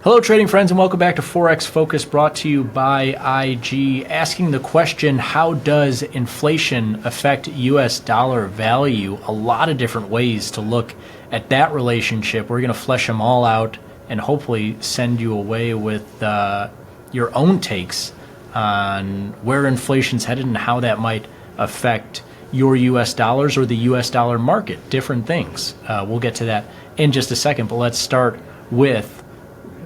Hello trading friends, and welcome back to Forex Focus, brought to you by IG, asking the question, how does inflation affect US dollar value? A lot of different ways to look at that relationship. We're going to flesh them all out and hopefully send you away with your own takes on where inflation's headed and how that might affect your US dollars or the US dollar market, different things. We'll get to that in just a second, but let's start with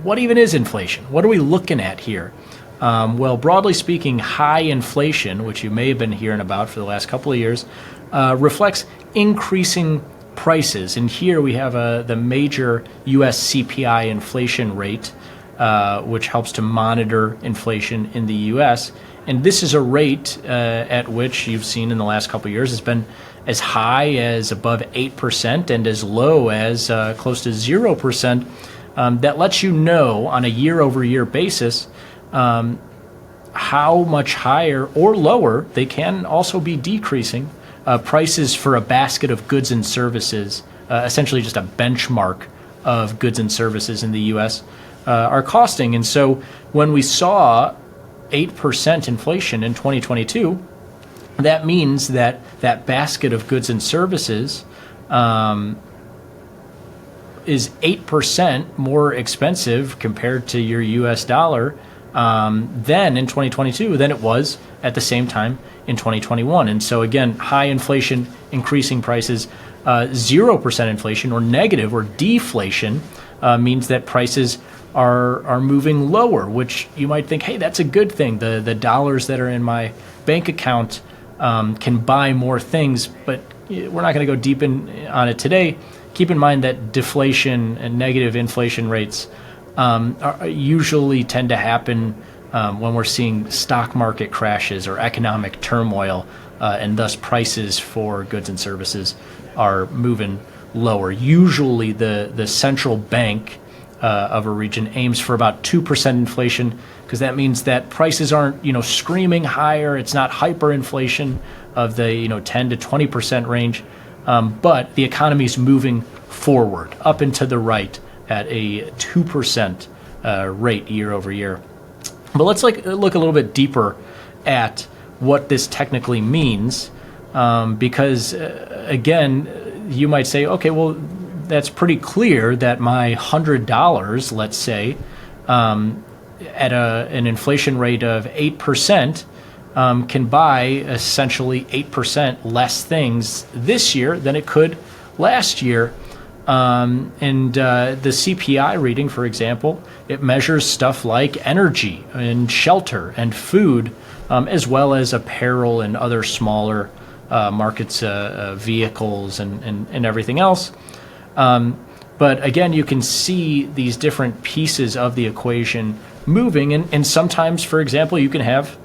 what even is inflation? What are we looking at here? Well, broadly speaking, high inflation, which you may have been hearing about for the last couple of years, reflects increasing prices. And here we have the major US CPI inflation rate, which helps to monitor inflation in the US. And this is a rate at which you've seen in the last couple of years has been as high as above 8% and as low as close to 0%. That lets you know on a year-over-year basis how much higher or lower, they can also be decreasing, prices for a basket of goods and services, essentially just a benchmark of goods and services in the U.S., are costing. And so when we saw 8% inflation in 2022, that means that that basket of goods and services is 8% more expensive compared to your US dollar then in 2022 than it was at the same time in 2021. And so again, high inflation, increasing prices, 0% inflation or negative or deflation means that prices are moving lower, which you might think, hey, that's a good thing. The dollars that are in my bank account can buy more things, but we're not going to go deep on it today. Keep in mind that deflation and negative inflation rates usually tend to happen when we're seeing stock market crashes or economic turmoil, and thus prices for goods and services are moving lower. Usually the central bank of a region aims for about 2% inflation, because that means that prices aren't screaming higher. It's not hyperinflation of the 10 to 20% range. But the economy is moving forward, up and to the right at a 2% rate year over year. But let's look a little bit deeper at what this technically means, because, again, you might say, okay, well, that's pretty clear that my $100, let's say, at an inflation rate of 8%, can buy essentially 8% less things this year than it could last year. And the CPI reading, for example, it measures stuff like energy and shelter and food, as well as apparel and other smaller markets, vehicles and everything else. But again, you can see these different pieces of the equation moving. And sometimes, for example, you can have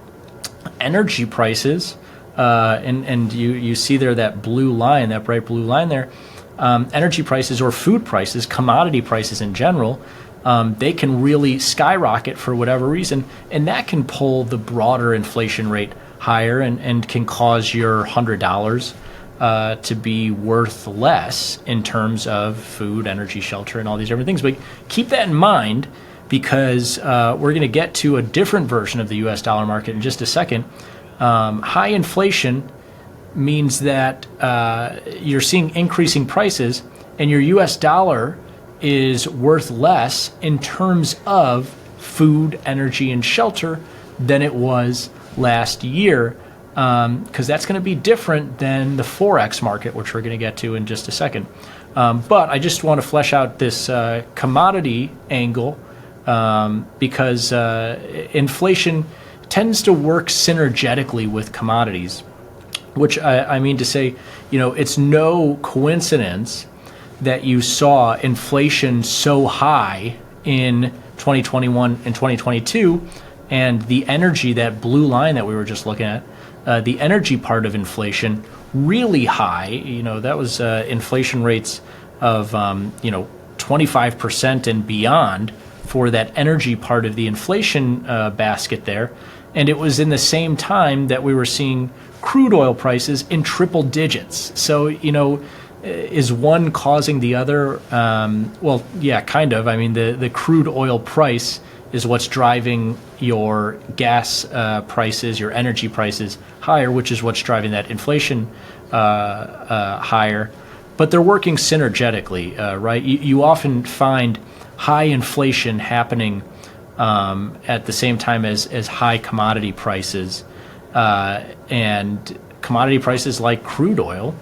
energy prices, and you see there that blue line, that bright blue line there, energy prices or food prices, commodity prices in general, they can really skyrocket for whatever reason, and that can pull the broader inflation rate higher and can cause your $100 to be worth less in terms of food, energy, shelter, and all these different things. But keep that in mind, because we're going to get to a different version of the US dollar market in just a second. High inflation means that you're seeing increasing prices, and your US dollar is worth less in terms of food, energy, and shelter than it was last year, because that's going to be different than the forex market, which we're going to get to in just a second. But I just want to flesh out this commodity angle, because inflation tends to work synergetically with commodities, which I mean to say, it's no coincidence that you saw inflation so high in 2021 and 2022, and the energy, that blue line that we were just looking at, the energy part of inflation really high. That was inflation rates of 25% and beyond for that energy part of the inflation basket there. And it was in the same time that we were seeing crude oil prices in triple digits. So, is one causing the other? Well, yeah, kind of. I mean, the crude oil price is what's driving your gas prices, your energy prices higher, which is what's driving that inflation higher. But they're working synergetically, right? You often find high inflation happening at the same time as high commodity prices. And commodity prices like crude oil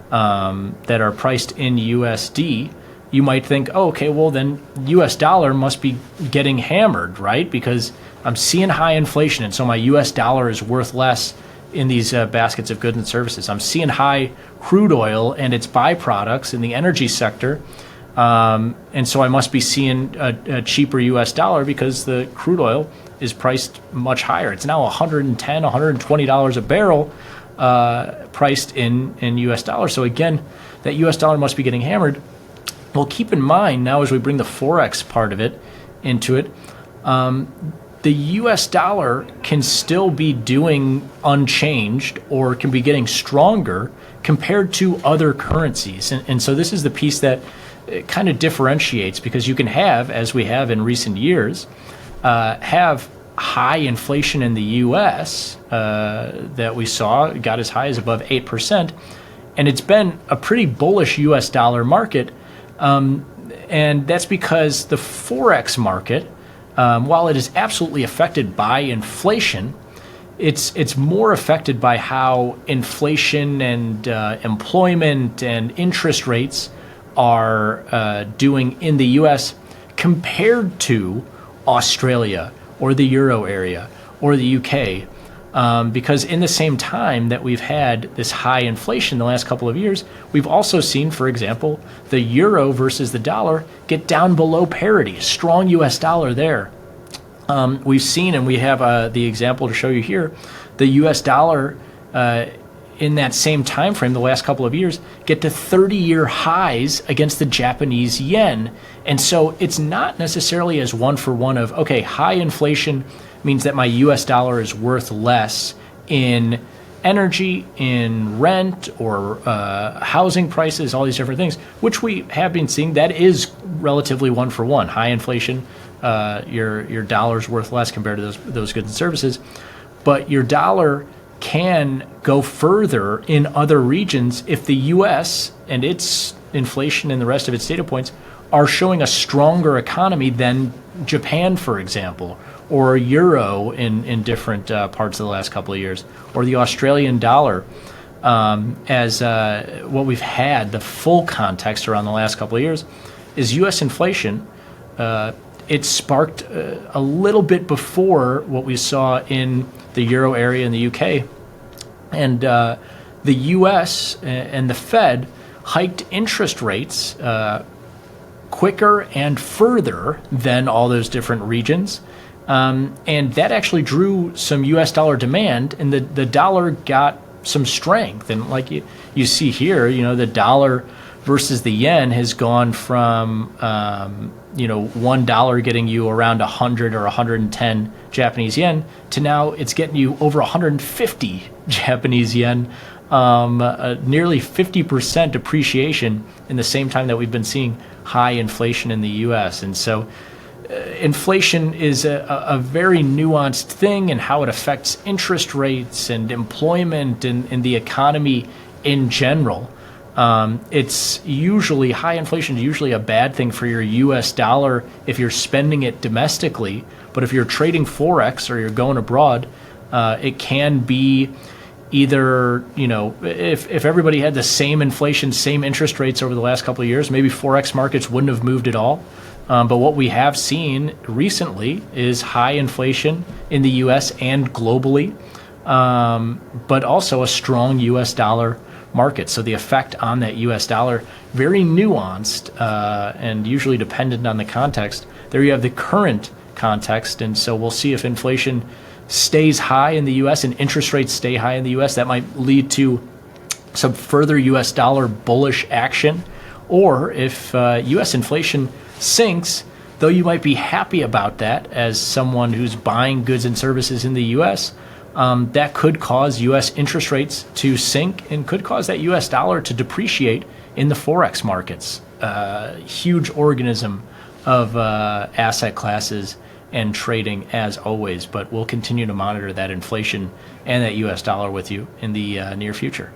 that are priced in USD, you might think, oh, okay, well then US dollar must be getting hammered, right? Because I'm seeing high inflation, and so my US dollar is worth less in these baskets of goods and services. I'm seeing high crude oil and its byproducts in the energy sector, and so I must be seeing a cheaper US dollar because the crude oil is priced much higher. It's now $110, $120 a barrel priced in US dollars. So again, that US dollar must be getting hammered. Well, keep in mind now as we bring the forex part of it into it, the US dollar can still be doing unchanged or can be getting stronger compared to other currencies. And so this is the piece that kind of differentiates, because you can have, as we have in recent years, have high inflation in the US that we saw got as high as above 8%. And it's been a pretty bullish US dollar market. And that's because the forex market, while it is absolutely affected by inflation, it's more affected by how inflation and employment and interest rates are doing in the US compared to Australia or the Euro area or the UK. Because in the same time that we've had this high inflation the last couple of years, we've also seen, for example, the euro versus the dollar get down below parity, strong US dollar there. We've seen, and we have the example to show you here, the US dollar in that same time frame, the last couple of years, get to 30-year highs against the Japanese yen. And so it's not necessarily as one for one of, okay, high inflation means that my US dollar is worth less in energy, in rent, or housing prices, all these different things, which we have been seeing. That is relatively one for one. High inflation, your dollar's worth less compared to those goods and services. But your dollar can go further in other regions if the US and its inflation and the rest of its data points are showing a stronger economy than Japan, for example, or euro in different parts of the last couple of years, or the Australian dollar. As what we've had, the full context around the last couple of years is US inflation. It sparked a little bit before what we saw in the Euro area in the UK. And the US and the Fed hiked interest rates quicker and further than all those different regions. And that actually drew some US dollar demand, and the dollar got some strength. And like you see here, the dollar versus the yen has gone from $1 getting you around 100 or 110 Japanese yen to now it's getting you over 150 Japanese yen, nearly 50% depreciation in the same time that we've been seeing high inflation in the US. And so inflation is a very nuanced thing, and how it affects interest rates and employment and the economy in general. It's usually, high inflation is usually a bad thing for your US dollar if you're spending it domestically. But if you're trading forex or you're going abroad, it can be either, if everybody had the same inflation, same interest rates over the last couple of years, maybe forex markets wouldn't have moved at all. But what we have seen recently is high inflation in the US and globally, but also a strong US dollar market. So the effect on that US dollar, very nuanced and usually dependent on the context. There you have the current context, and so we'll see if inflation stays high in the US and interest rates stay high in the US. That might lead to some further US dollar bullish action, or if US inflation sinks, though you might be happy about that as someone who's buying goods and services in the US, that could cause U.S. interest rates to sink and could cause that U.S. dollar to depreciate in the forex markets. Huge organism of asset classes and trading as always, but we'll continue to monitor that inflation and that U.S. dollar with you in the near future.